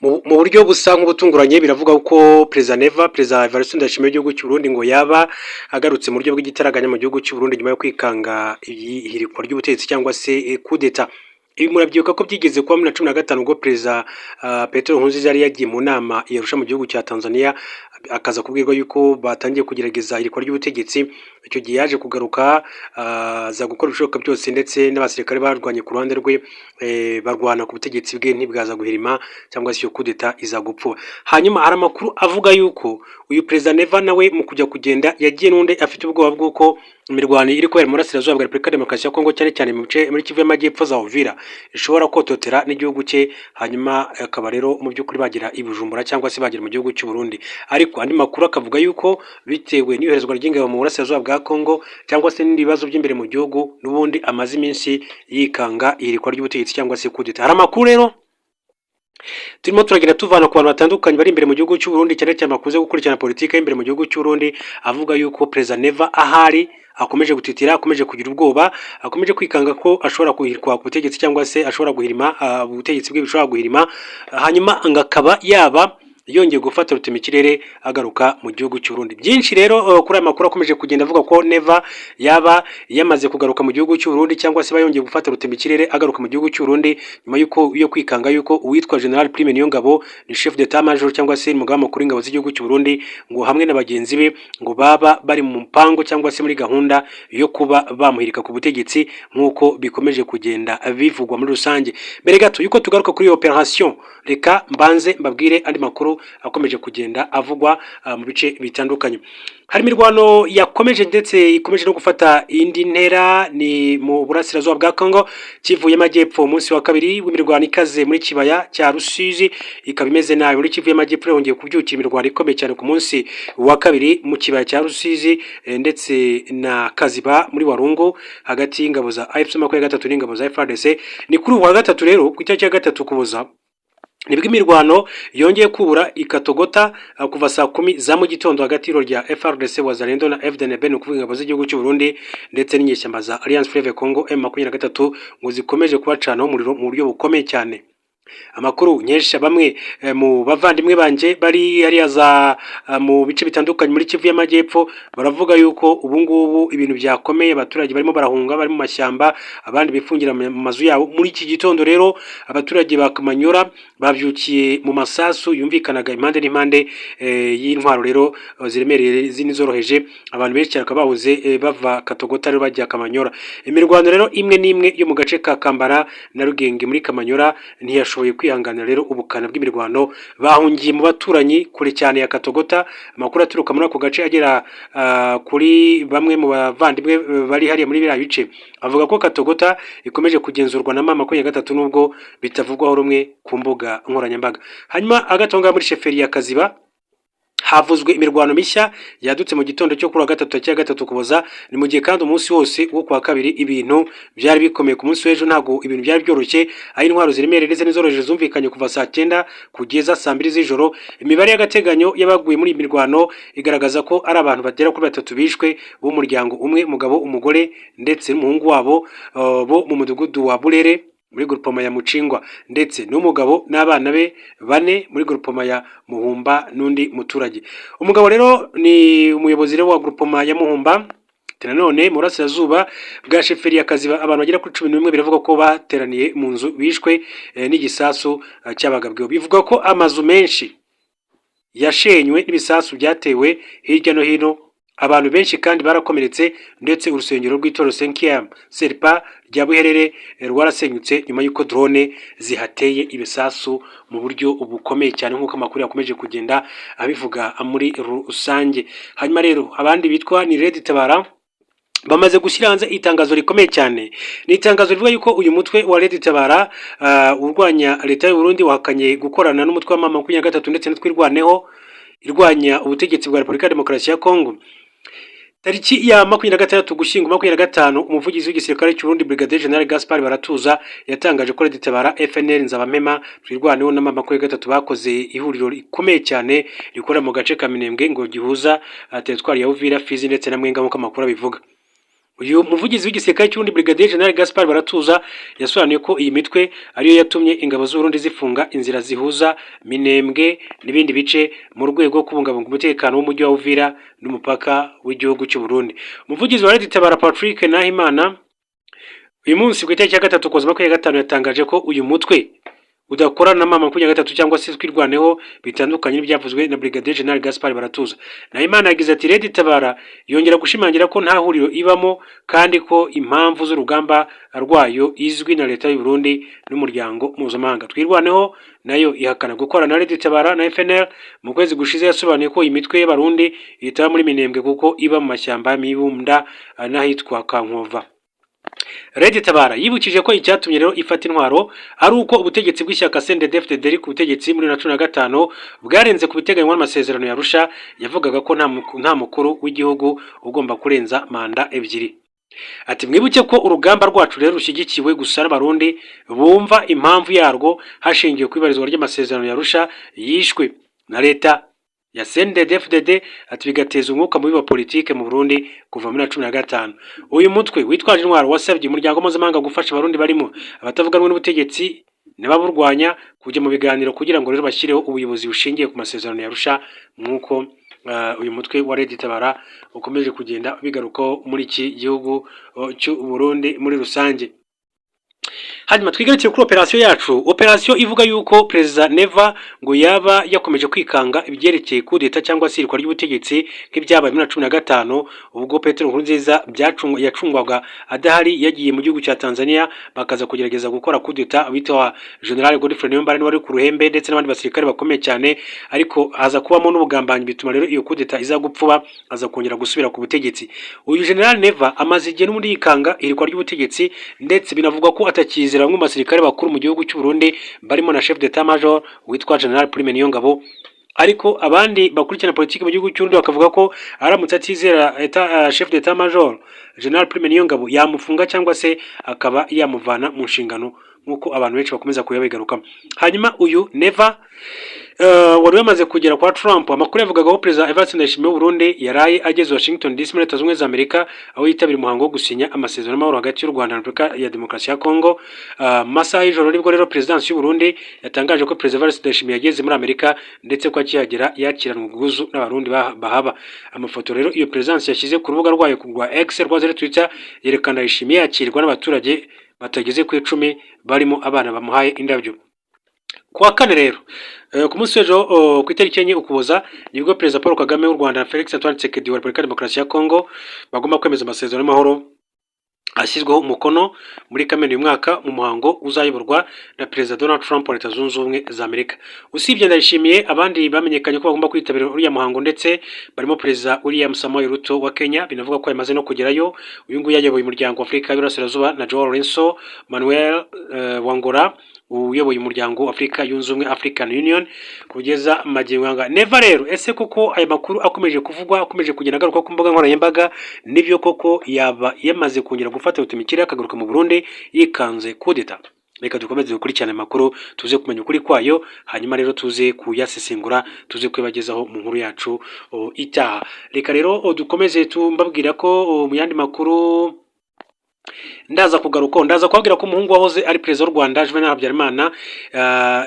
Mu buryo busa nk'ubutunguranye biravuga ko Perezida Evariste Ndayishimiye w'igihugu cy'u Burundi ngo yaba agarutse mu buryo bw'igitaraganya mu gihugu cy'u Burundi nyuma yo kwikanga ihirikwa ry'ubutegetsi cyangwa se kudeta. Ibi murabyibuka ko byigeze kuba muri na 15 ubwo Perezida Petero Nkurunziza yari yagiye mu nama yarusha mu gihugu cya Tanzania, akaza kubwirwa yuko batangiye kugerageza ihirikwa ry'ubutegetsi. Icyo gihe yaje kugaruka aza gukora ibishoboka byose, ndetse n'abasirikare barwanye ku ruhande rwe barwana ku butegetsi bwe ntibwaza guhirima cyangwa se iyo kudeta iza gupfa. Hanyuma hari amakuru avuga yuko uyu Perezida Neva nawe mu kujya kugenda yagiye n'undi afite ubwoba bw'uko imirwano iri kubera mu burasirazuba bwa Repubulika ya Demokarasi ya Kongo, cyane cyane muri Kivu y'Amajyepfo za Uvira, ishobora kototera n'igihugu cye, hanyuma akaba rero mu by'ukuri bagira i Bujumbura cyangwa se bagira mu gihugu cy'u Burundi. Ariko andi makuru akavuga yuko bitewe n'iyoherezwa ry'ingabo mu burasirazuba bwa Kongo cyangwa se n'ibibazo by'imbere mu gihugu, n'ubundi amaze iminsi yikanga ihirikwa ry'ubutegetsi cyangwa se kudeta. Hari amakuru rero turimo turagira tuvana ku bantu batandukanye bari imbere mu gihugu cy'u Burundi, cyane cyane bakunze gukurikirana politiki y'imbere mu gihugu cy'u Burundi, avuga yuko Perezida Neva ahari akomeje gutitira, akomeje kugira ubwoba, akomeje kwikanga ko ashobora guhirikwa ku butegetsi cyangwa se ashobora guhirima ubutegetsi bwe bishobora guhirima, hanyuma ngakaba yaba yongeye gufata rutema ikirere agaruka mu gihugu cy'u Burundi. Byinshi rero kuri aya makuru akomeje kugenda avuga ko Neva yaba yamaze kugaruka mu gihugu cy'u Burundi cyangwa se bayongeye gufata rutema ikirere agaruka mu gihugu cy'u Burundi, nyuma yo kwikanga yuko uwitwa General Prime Niyongabo ni chef d'état major cyangwa se umugaba mukuru w'ingabo z'igihugu cy'u Burundi, ngo hamwe na bagenzi be ngo baba bari mu mpango cyangwa se muri gahunda yo kuba bamuhirika ku butegetsi, nk'uko bikomeje kugenda bivugwa muri rusange. Mbere gato yuko tugaruka kuri operation, reka mbanze mbabwire andi makuru akomeje kugenda avugwa mu bice bitandukanye. Hari imirwano yakomeje ndetse ikomeje no gufata indi ntera ni mu burasirazuba bwa Kongo, Kivu y'Amajyepfo, umunsi wa kabiri w'imirwano ikaze muri kibaya cya Rusizi, ikaba imeze nabi. Muri Kivu y'Amajyepfo yongeye kubyukira imirwano ikomeye cyane ku munsi wa kabiri mu kibaya cya Rusizi ndetse na Kaziba muri Warungu, hagati y'ingabo za AFC 23 n'ingabo za FARDC. Ni kuri uwa gatatu rero ku itariki ya gatatu Kuboza nibwo imirwano yongeye kubura ikatogota kuva saa 10 za mu gitondo hagati y'iro rya FARDC Wazalendo na FDNB, ni ukuvuga ingabo z'igihugu cy'u Burundi ndetse n'inyeshyamba za Alliance Fleuve Congo M23, ngo zikomeje kubacanaho umuriro mu buryo bukomeye cyane. Amakuru nyesha bamwe mu bavandimwe banje bari hariya za mu bice bitandukanye muri Kivu y'Amajyepfo baravuga yuko ubu ngubu ibintu byakomeye, abaturage barimo barahunga, bari mu mashyamba, abandi bifungira mu mazu yabo. Muri iki gitondo rero abaturage ba Kamanyora bavyukiye mu masasu yumvikanaga impande n'impande y'intwaro rero ziremereye zinizoroheje, abantu benshi cyane bahuze bava Katogota rero bajya Kamanyora. Imirwano rero imwe n'imwe yo mu gace ka Kambara na Rugenge muri Kamanyora ntiyashoboye kwihanganira rero ubukana bw'imirwano, bahungiye mu baturanyi kure cyane ya Katogota. Amakuru aturuka muri ako gace agera kuri bamwe mu bavandimwe bari hariya muri biriya bice avuga ko Katogota ikomeje kugenzurwa na mama 23 nubwo bitavugwaho rumwe ku mbuga nkoranyambaga. Hanyuma agatonga muri sheferi ya Kaziba havuzwe imirwano mishya yadutse mu gitondo cyo kuri gatatu cya gatatu Kuboza, ni mu gihe kandi umunsi wose wo kwa kabiri ibintu byari bikomeye. Ku munsi w'ejo ntago ibintu byari byoroshye, aho intwaro ziremereye ndetse n'izoroheje zumvikanye kuva saa 9 kugeza saa 2 z'ijoro. Imibare y'agateganyo y'abaguye muri imirwano igaragaza ko ari abantu bagera kuri 3 bishwe b'umuryango umwe, umugabo, umugore ndetse n'umuhungu wabo bo mu mudugudu wa Burere muri groupement ya Mucingwa, ndetse n'umugabo n'abana be 4 muri groupement ya Muhumba n'undi muturage. Umugabo rero ni umuyobozi wa groupement ya Muhumba. Nanone mu burasirazuba bwa sheferi ya Kaziba abantu bagera kuri 11 biravuga ko bateraniye mu nzu bishwe n'igisasu cy'abagabwe. Bivuga ko amazu menshi yashenywe n'ibisasu byatewe hirya no hino, abantu benshi kandi barakomeretse, ndetse urusengero rw'Itorero Senkiam Serpa rya Buherere rwarasenyutse nyuma y'uko drone zihateye ibisasu mu buryo bukomeye cyane, nk'uko amakuru yakomeje kugenda abivuga muri rusange. Hanyuma rero abandi bitwa ni Red Tabara bamaze gushyira hanze itangazo rikomeye cyane. Ni itangazo rivuga yuko uyu mutwe wa Red Tabara urwanya leta y'u Burundi wahakanye gukorana n'umutwe wa mama 23 ndetse n'utwirwaneho irwanya ubutegetsi bwa Repubulika ya Demokarasi ya Kongo. Tariki ya 26 Gushyingo 2025 umuvugizi w'igisirikare cy'u Burundi Brigadier General Gaspard Baratuza yatangaje ko Red Tabara FNL Nzabamema twirwaneho na mama 23 bakoze ihuriro rikomeye cyane rikora mu gace ka Minembwe ngo gihuza teritwari ya Uvira, Fizi ndetse na Mwenga, nk'uko amakuru abivuga. uyu muvugizi w'igisirikare cy'uburundi Brigadier General Gaspard Baratuza yasobanuye ko iyi mitwe ariyo yatumye ingabo z'Uburundi zifunga inzira zihuza Minembwe n'ibindi bice mu rwego rwo kubungabunga umutekano w'umujyi wa Uvira n'umupaka w'igihugu cy'u Burundi. Umuvugizi wa Red Tabara Patrick Nahimana uyu munsi ku itariki ya 3 Ukuboza 2025 yatangaje ko uyu mutwe udakorana na mama 23 cyangwa se twirwaneho bitandukanye n'ibyavuzwe na Brigadier General Gaspard Baratuza. Nahimana yagize ati Red Tabara yongera gushimangira ko nta huriro ibamo kandi ko impamvu z'urugamba rwayo izwi na leta y'u Burundi n'umuryango mpuzamahanga. Twirwaneho nayo ihakana gukorana na Red Tabara na FNL. Mu kwezi gushize yasobanuye ko imitwe y'abarundi itaba muri Minembwe kuko iba mu mashyamba y'Ibumda n'ahitwa Kankova. Red Tabara yibukije ko icyatumye rero ifata intwaro ari uko ubutegetsi bw'ishyaka CNDD-FDD ku butegetsi muri 2015 bwarenze ku biteganywa n'amasezerano ya Arusha yavugaga ko nta mukuru w'igihugu ugomba kurenza manda ebyiri. Ati mwibuke ko urugamba rwacu rero rushyigikiwe gusa n'abarundi bumva impamvu yarwo hashingiwe ku ibarizwa ry'amasezerano ya Arusha yishwe na leta ya CNDD-FDD ati bigateza umwuka mubi wa politike mu Burundi kuva muri 2015. Uyu mutwe witwaje intwaro wasabye umuryango mpuzamahanga gufasha abarundi barimo abatavuganwe n'ubutegetsi n'ababurwanya kujya mu biganiro kugira ngo rero bashyireho ubuyobozi bushingiye ku masezerano ya Arusha nk'uko uyu mutwe wa Red Tabara ukomeje kugenda bigarukaho muri iki gihugu cy'u Burundi muri rusange. Hanyuma twigarukire kuri operasiyo yacu. Operasiyo ivuga yuko Perezida Neva ngo yaba yakomeje kwikanga ibyerekeye kudeta cyangwa se irikwa ry'ubutegetsi nk'ibyabaye muri 2015 ubwo Petero Nkurunziza yacungwaga adahari yagiye mu gihugu cya Tanzania bakaza kugerageza gukora kudeta witwa General Godfrey Niyombare wari ku ruhembe ndetse n'abandi basirikare bakomeye cyane, ariko haza kubamo n'ubugambanyi bituma rero iyo kudeta iza gupfuba aza kongera gusubira ku butegetsi. Uyu General Neva amaze igihe n'ubundi yikanga irikwa ry'ubutegetsi ndetse binavugwa ko atakizera bamwe mu basirikare bakuru mu gihugu cy'u Burundi barimo na chef d'état major witwa General Prime Niyongabo, ariko abandi bakurikirana politiki mu gihugu cy'u Burundi bakavuga ko aramutse atizera chef d'état major General Prime Niyongabo yamufunga cyangwa se akaba yamuvana mu nshingano nk'uko abantu benshi bakomeza kuyabigarukamo. Hanyuma uyu Neva wari wamaze kugera kwa Trump. Amakuru yavugaga ko Perezida Evariste Ndayishimiye w'u Burundi yaraye ageze Washington DC muri Leta Zunze Ubumwe za Amerika aho yitabira umuhango wo gusinya amasezerano y'amahoro hagati y'u Rwanda na Repubulika ya Demokarasi ya Kongo. Masaha y'ijoro nibwo rero Perezidansi y'u Burundi yatangaje ko Perezida Evariste Ndayishimiye yageze muri Amerika ndetse ko akihagera yakiranwe ubwuzu n'abarundi bahaba. Amafoto rero iyo Perezidansi yashyize ku rubuga rwayo rwa X rwa Twitter yerekana Ndayishimiye yakirwa n'abaturage batageze ku 10 barimo abana bamuhaye indabyo. Kuwa kane rero ku munsi w'ejo ku itariki enye Ukuboza nibwo Perezida Paul Kagame w'u Rwanda na Felix Antoine Tshisekedi wa Repubulika ya Demokarasi ya Kongo bagomba kwemeza amasezerano y'amahoro ashyizweho umukono muri Kamena uyu mwaka mu muhango uzayoborwa na Perezida Donald Trump wa Leta Zunze Ubumwe za Amerika. Usibye Ndayishimiye abandi bamenyekanye ko bagomba kwitabira uriya muhango ndetse barimo Perezida William Samoei Ruto wa Kenya, binavuga ko yamaze no kugerayo. Uyu nguyu yayoboye umuryango wa Afurika y'Iburasirazuba na Joao Lourenço Manuel Wangora uyoboye umuryango Afrika yunze ubumwe African Union kugeza maginganga. Neva rero ese koko aya makuru akomeje kuvugwa akomeje kugenda agaruka ku mbuga nkoranyambaga nibyo koko yaba yamaze kongera gufata utumikire akagaruka mu Burundi yikanze kudeta? Reka dukomeze gukurikirana amakuru tuze kumenya ukuri kwayo, hanyuma rero tuze kuyasesengura tuze kwibagezaho mu nkuru yacu itaha. Reka rero dukomeze tumbabwira ko mu yandi makuru ndaza kubabwira ko umuhungu wahoze ari Perezida w'u Rwanda Juvenal Habyarimana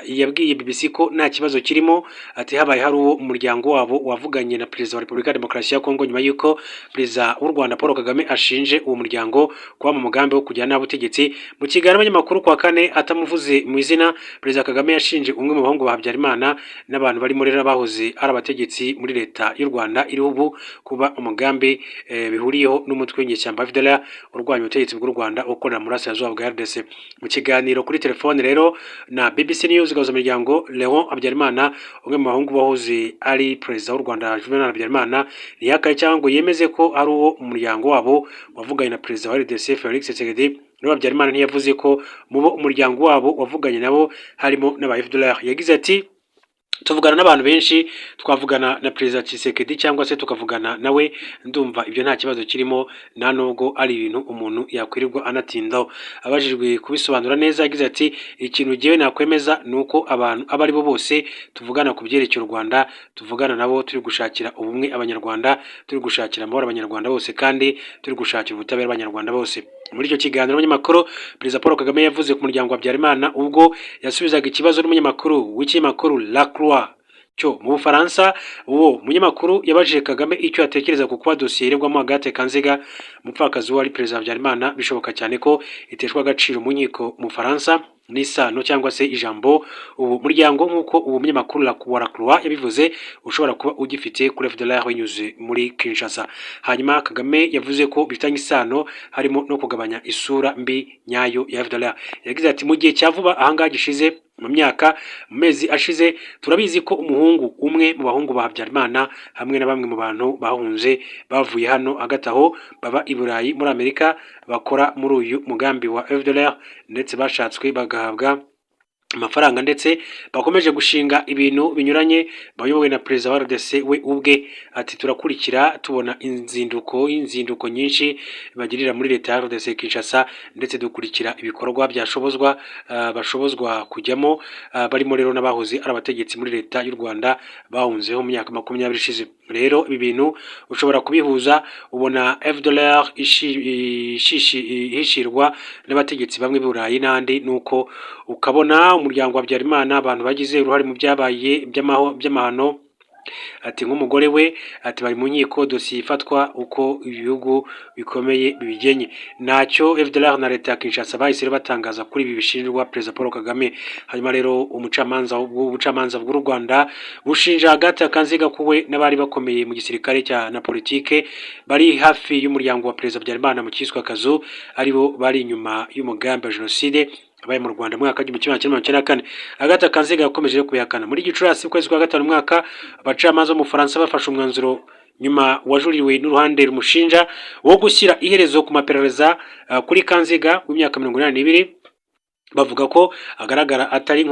yabwiye BBC ko nta kibazo kirimo, ati habaye hari uwo umuryango wabo wavuganye na Perezida wa Repubulika ya Demokarasi ya Kongo nyuma y'uko Perezida w'u Rwanda Paul Kagame ashinje uwo muryango kuba mu mugambi wo kujyana n'abutegetsi. Mu kiganiro n'abanyamakuru kwa kane atamuvuze mu izina, Perezida Kagame yashinje umwe mu bahungu ba Habyarimana n'abantu barimo rero bahoze ari abategetsi muri leta y'u Rwanda iriho ubu kuba umugambi bihuriyeho n'umutwe w'inyeshyamba FDLR urwanya ubutegetsi bw'u Rwanda ukorera muri Burasirazuba bwa RDC. Mu kiganiro kuri telefone rero na BBC News gahuza umuryango Leon Habyarimana umwe mu bahungu bahoze ari Perezida w'u Rwanda Juvenal Habyarimana ntiyakaye cyangwa ngo yemeze ko ari uwo umuryango wabo wavuganye na Perezida wa RDC Felix Tshisekedi. Rero Habyarimana ntiyavuze ko mu bo umuryango wabo wavuganye nabo harimo n'aba FDLR. Yagize ati tuvugana n'abantu benshi, twavugana na perezida Tshisekedi cyangwa se tukavugana nawe, ndumva ibyo nta kibazo kirimo, nta nubwo ari ibintu umuntu yakwirirwa anatindaho. Abajijwe kubisobanura neza yagize ati ikintu giwe nakwemeza ni uko abantu abo ari bo bose tuvugana ku byerekeye u Rwanda, tuvugana nabo turi gushakira ubumwe abanyarwanda, turi gushakira amahoro abanyarwanda bose, kandi turi gushakira ubutabera abanyarwanda bose. Muri icyo kiganiro n'umunyamakuru, perezida Paul Kagame yavuze ku muryango wa Habyarimana ubwo yasubizaga ikibazo n'umunyamakuru w'ikinyamakuru La Croix cyo mu Bufaransa. Uwo munyamakuru yabajije Kagame icyo atekereza ku kuba dosiye iregwamo Agathe Kanziga, umupfakazi wari perezida Habyarimana, bishoboka cyane ko iteshwa agaciro mu nkiko mu Bufaransa n'isano cyangwa se ijambo ubu muryango nk'uko uwo munyamakuru wa La Croix yabivuze ushobora kuba ugifite kuri FDLR binyuze muri Kinshasa. Hanyuma Kagame yavuze ko bifitanye isano harimo no kugabanya isura mbi nyayo ya FDLR. Yagize ati mu gihe cya vuba ahangaha gishize, mu myaka mu mezi ashize, turabizi ko umuhungu umwe mu bahungu ba Habyarimana hamwe na bamwe mu bantu bahunze bavuye hano hagati aho baba i Burayi muri Amerika bakora muri uyu mugambi wa FDLR, ndetse bashatswe bagahabwa amafaranga, ndetse bakomeje gushinga ibintu binyuranye bayobowe na perezida wa RDC we ubwe. Ati turakurikira tubona inzinduko nyinshi bagirira muri leta ya RDC Kinshasa, ndetse dukurikira ibikorwa bashobozwa kujyamo, barimo rero n'abahoze ari abategetsi muri leta y'u Rwanda bahunzeho mu myaka 20 ishize. Rero ibi bintu ushobora kubihuza, ubona FDLR ishishirwa n'abategetsi bamwe b'i Burayi n'andi, nuko ukabona umuryango wa Habyarimana abantu bagize uruhare mu byabaye by'amahano. Ati nk'umugore we, ati bari mu nkiko, dosiye ifatwa uko ibihugu bikomeye bibigenye. Ntacyo FDLR na leta ya Kinshasa bahise batangaza kuri ibi bishinjwa perezida Paul Kagame. Hanyuma rero ubucamanza bw'u Rwanda bushinja Agathe Kanziga kuwe n'abari bakomeye mu gisirikare na politike bari hafi y'umuryango wa perezida Habyarimana mu cyiswe Akazu, aribo bari inyuma y'umugambi wa jenoside abaye mu Rwanda mwaka 1994. Agathe Kanziga yakomeje kubihakana. Muri Gicurasi ukwezi kwa 5 mwaka, abacamanza mu Faransa bafashe umwanzuro nyuma wajuriwe n'uruhande rumushinja wo gushyira iherezo ku maperereza kuri Kanziga w'imyaka 82, bavuga ko agaragara atari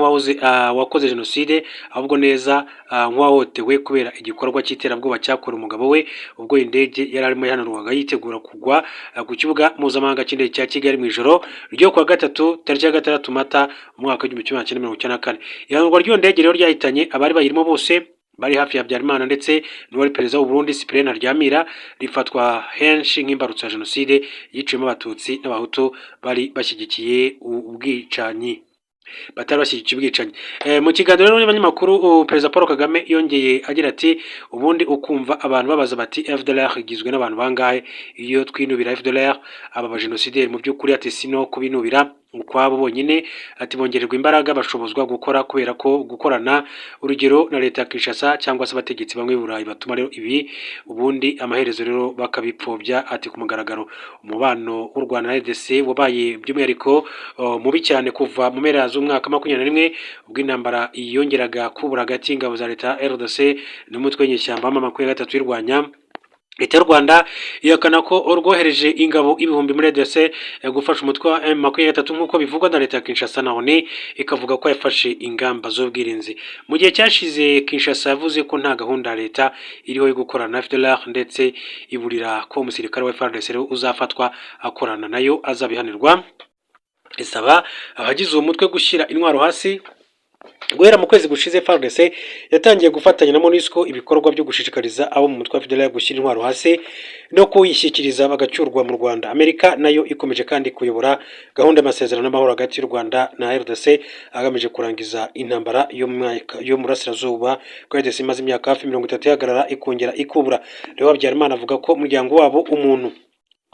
wakoze jenoside, ahubwo neza nk'uwahotewe kubera igikorwa cy'iterabwoba cyakora umugabo we ubwo indege yari arimo yanarwaga yitegura kugwa ku kibuga mpuzamahanga cy'indege cya Kigali mu ijoro ryo kuwa gatatu tariki ya 6 Mata umwaka w'1994. Ihanurwa ry'iyo ndege rero ryahitanye abari bayirimo bose bari hafi ya Habyarimana, ndetse n'uwari perezida w'u Burundi Cyprien Ntaryamira, rifatwa henshi nk'imbarutso ya jenoside yiciyemo abatutsi n'abahutu bari bashyigikiye ubwicanyi. Mu kiganiro rero n'abanyamakuru, perezida Paul Kagame yongeye agira ati ubundi ukumva abantu babaza bati FDLR igizwe n'abantu bangahe? Iyo twinubira FDLR aba genocidaire mu by'ukuri ati sino kubinubira ukwabo bonyine, ati bongererwa imbaraga bashobozwa gukora kubera ko gukorana urugero na leta ya Kinshasa cyangwa se abategetsi bamwe Burayi batuma rero ibi ubundi amaherezo rero bakabipfobya. Ati ku mugaragaro umubano w'u Rwanda na RDC wabaye by'umwihariko mubi cyane kuva mu mpera z'umwaka 2021 ubwo intambara yongeraga kubura hagati y'ingabo za leta RDC n'umutwe w'inyeshyamba wa 23 y'Irwanya. Leta y'u Rwanda ihakana ko rwohereje ingabo ibihumbi muri RDC gufasha umutwe wa M23 nk'uko bivugwa na leta ya Kinshasa, none ikavuga ko yafashe ingamba z'ubwirinzi. Mu gihe cyashize Kinshasa yavuze ko nta gahunda ya leta iriho yo gukorana na FDLR, ndetse iburira ko umusirikare wa FARDC uzafatwa akorana nayo azabihanirwa. Isaba abagize uwo mutwe gushyira intwaro hasi. Guhera mu kwezi gushize FARDC yatangiye gufatanya na MONUSCO ibikorwa byo gushishikariza abo mu mutwe wa FDLR gushyira intwaro hasi no kuyishyikiriza bagacyurwa mu Rwanda. Amerika nayo ikomeje kandi kuyobora gahunda y'amasezerano y'amahoro hagati y'u Rwanda na RDC agamije kurangiza intambara yo mu burasirazuba bwa RDC imaze imyaka hafi 30 ihagarara ikongera ikubura. Rero Habyarimana avuga ko umuryango wabo umuntu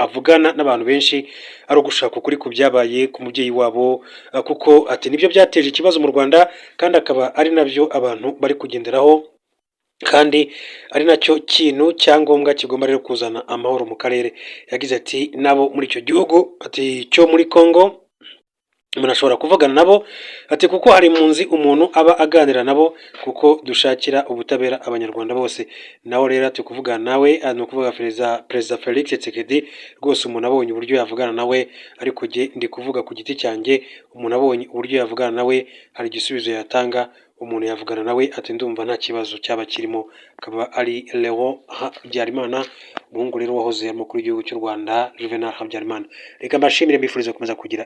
avugana n'abantu benshi ari ugushaka ukuri ku byabaye ku mubyeyi wabo, kuko ati nibyo byateje ikibazo mu Rwanda kandi akaba ari nabyo abantu bari kugenderaho, kandi ari nacyo kintu cyangombwa kigomba rero kuzana amahoro mu karere. Yagize ati nabo muri icyo gihugu ati cyo muri Kongo umuntu ashobora kuvugana nabo, ati kuko hari impunzi umuntu aba aganira nabo, kuko dushakira ubutabera abanyarwanda bose. Nawe rero ati kuvugana nawe ni ukuvuga perezida Felix Tshisekedi rwose umuntu abonye uburyo yavugana nawe, ariko ndi kuvuga ku giti cyanjye, umuntu abonye uburyo yavugana nawe hari igisubizo yatanga, umuntu yavugana nawe ati ndumva nta kibazo cyaba kirimo, akaba ari Leon Habyarimana, umuhungu rero wahoze ari umukuru w'igihugu cy'u Rwanda Juvenal Habyarimana. Reka mbashimire mbifuriza gukomeza kugira